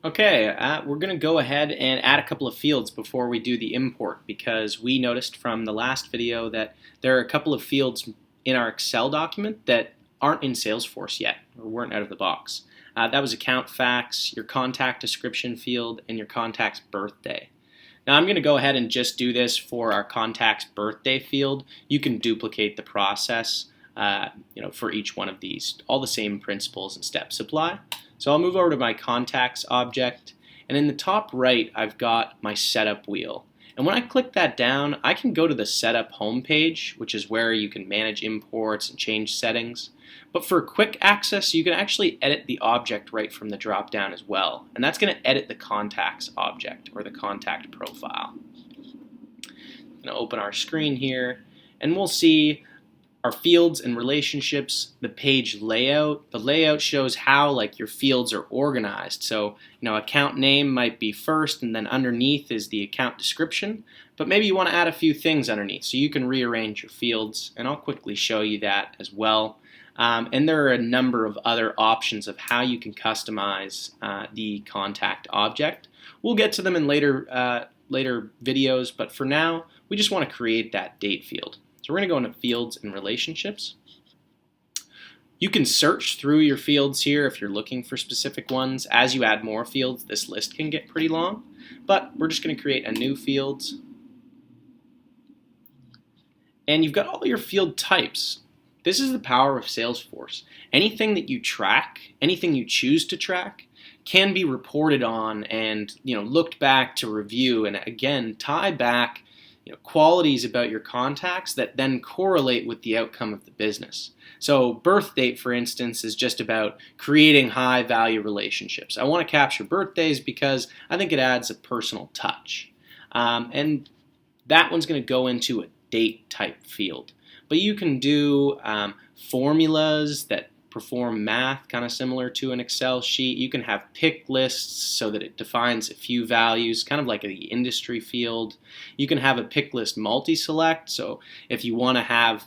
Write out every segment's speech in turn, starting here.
Okay, we're going to go ahead and add a couple of fields before we do the import because we noticed from the last video that there are a couple of fields in our Excel document that aren't in Salesforce yet or weren't out of the box. That was account facts, your contact description field, and your contact's birthday. Now I'm going to go ahead and just do this for our contact's birthday field. You can duplicate the process for each one of these. All the same principles and steps apply. So I'll move over to my contacts object, and in the top right I've got my setup wheel. And when I click that down, I can go to the setup homepage, which is where you can manage imports and change settings. But for quick access, you can actually edit the object right from the drop down as well. And that's going to edit the contacts object or the contact profile. I'm going to open our screen here, and we'll see our fields and relationships, the page layout. The layout shows how your fields are organized. So, account name might be first, and then underneath is the account description. But maybe you want to add a few things underneath, so you can rearrange your fields, and I'll quickly show you that as well. And there are a number of other options of how you can customize the contact object. We'll get to them in later videos, but for now, we just want to create that date field. So we're going to go into Fields and Relationships. You can search through your fields here if you're looking for specific ones. As you add more fields, this list can get pretty long, but we're just going to create a new field. And you've got all your field types. This is the power of Salesforce. Anything that you track, anything you choose to track, can be reported on and looked back to review and again tie back qualities about your contacts that then correlate with the outcome of the business. So birth date, for instance, is just about creating high value relationships. I want to capture birthdays because I think it adds a personal touch. And that one's going to go into a date type field. But you can do formulas that perform math, kind of similar to an Excel sheet. You can have pick lists so that it defines a few values, kind of like the industry field. You can have a pick list multi-select, so if you want to have,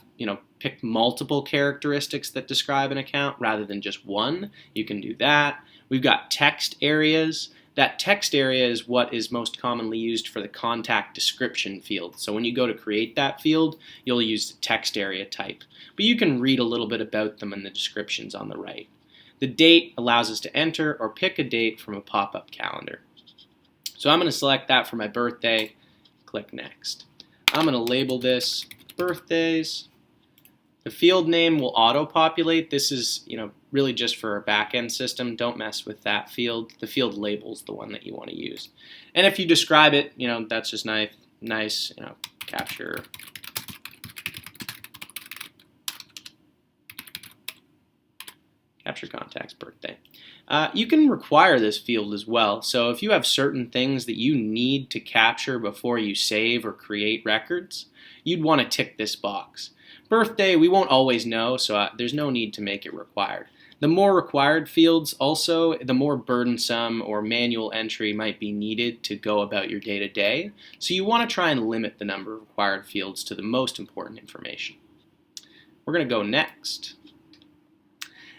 pick multiple characteristics that describe an account rather than just one, you can do that. We've got text areas. That text area is what is most commonly used for the contact description field. So when you go to create that field, you'll use the text area type. But you can read a little bit about them in the descriptions on the right. The date allows us to enter or pick a date from a pop-up calendar. So I'm going to select that for my birthday, click Next. I'm going to label this Birthdays. The field name will auto-populate. This is, really just for our back-end system. Don't mess with that field. The field label's the one that you want to use. And if you describe it, that's just nice, capture contact's birthday. You can require this field as well. So if you have certain things that you need to capture before you save or create records, you'd want to tick this box. Birthday, we won't always know, so there's no need to make it required. The more required fields also, the more burdensome or manual entry might be needed to go about your day-to-day. So you want to try and limit the number of required fields to the most important information. We're going to go Next.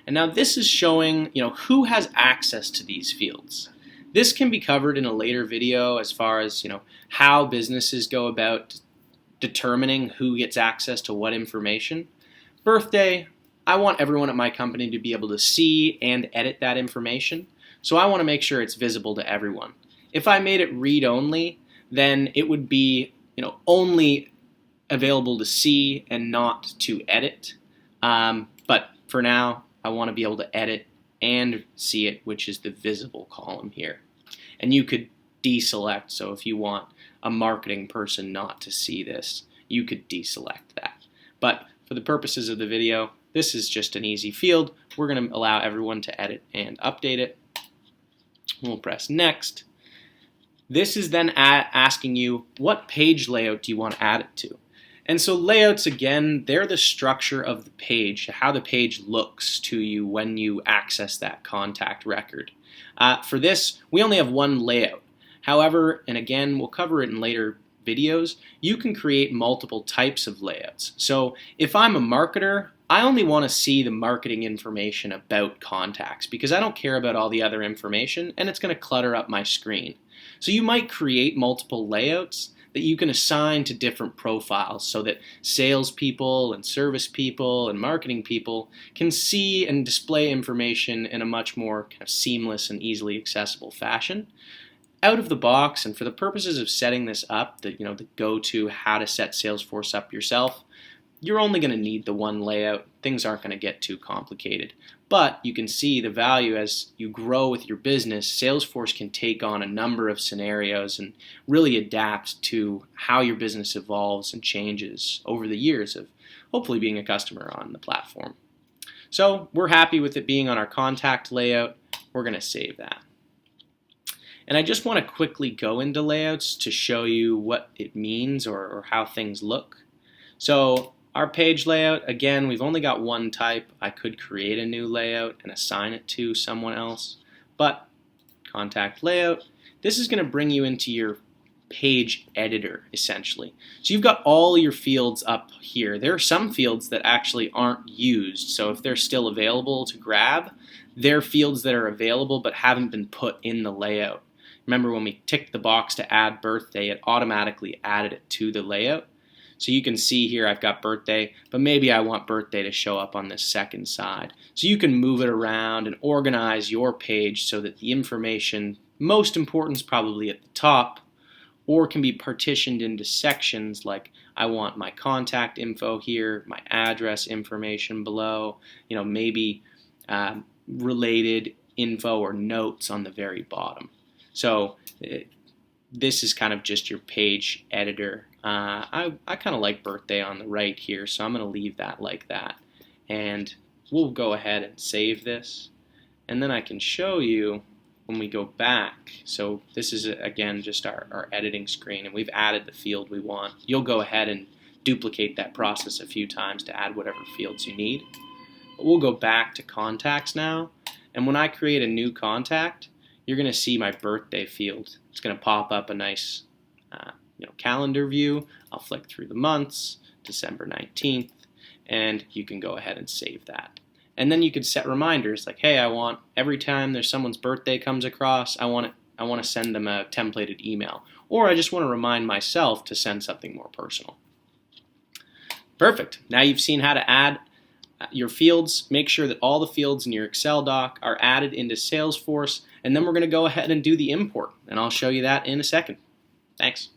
And now this is showing, who has access to these fields. This can be covered in a later video as far as, how businesses go about determining who gets access to what information. Birthday, I want everyone at my company to be able to see and edit that information, so I want to make sure it's visible to everyone. If I made it read-only, then it would be only available to see and not to edit. But for now, I want to be able to edit and see it, which is the visible column here. And you could deselect, so if you want a marketing person not to see this, you could deselect that. But for the purposes of the video, this is just an easy field. We're going to allow everyone to edit and update it. We'll press Next. This is then asking you, what page layout do you want to add it to? And so layouts, again, they're the structure of the page, how the page looks to you when you access that contact record. For this, we only have one layout. However, and again, we'll cover it in later videos, you can create multiple types of layouts. So if I'm a marketer, I only want to see the marketing information about contacts because I don't care about all the other information and it's going to clutter up my screen. So you might create multiple layouts that you can assign to different profiles so that salespeople and service people and marketing people can see and display information in a much more kind of seamless and easily accessible fashion. Out of the box, and for the purposes of setting this up, the go-to how to set Salesforce up yourself, you're only going to need the one layout. Things aren't going to get too complicated. But you can see the value as you grow with your business. Salesforce can take on a number of scenarios and really adapt to how your business evolves and changes over the years of hopefully being a customer on the platform. So we're happy with it being on our contact layout. We're going to save that. And I just want to quickly go into layouts to show you what it means or how things look. So our page layout, again, we've only got one type. I could create a new layout and assign it to someone else. But contact layout, this is going to bring you into your page editor, essentially. So you've got all your fields up here. There are some fields that actually aren't used. So if they're still available to grab, they're fields that are available but haven't been put in the layout. Remember when we ticked the box to add birthday, it automatically added it to the layout. So you can see here I've got birthday, but maybe I want birthday to show up on this second side. So you can move it around and organize your page so that the information, most important is probably at the top, or can be partitioned into sections like I want my contact info here, my address information below, maybe related info or notes on the very bottom. So this is kind of just your page editor. I kind of like birthday on the right here, so I'm going to leave that like that. And we'll go ahead and save this. And then I can show you when we go back. So this is, again, just our editing screen, and we've added the field we want. You'll go ahead and duplicate that process a few times to add whatever fields you need. But we'll go back to contacts now. And when I create a new contact, you're going to see my birthday field. It's going to pop up a nice calendar view. I'll flick through the months, December 19th, and you can go ahead and save that. And then you could set reminders like, hey, I want every time there's someone's birthday comes across, I want to send them a templated email. Or I just want to remind myself to send something more personal. Perfect. Now you've seen how to add your fields. Make sure that all the fields in your Excel doc are added into Salesforce, and then we're going to go ahead and do the import, and I'll show you that in a second. Thanks.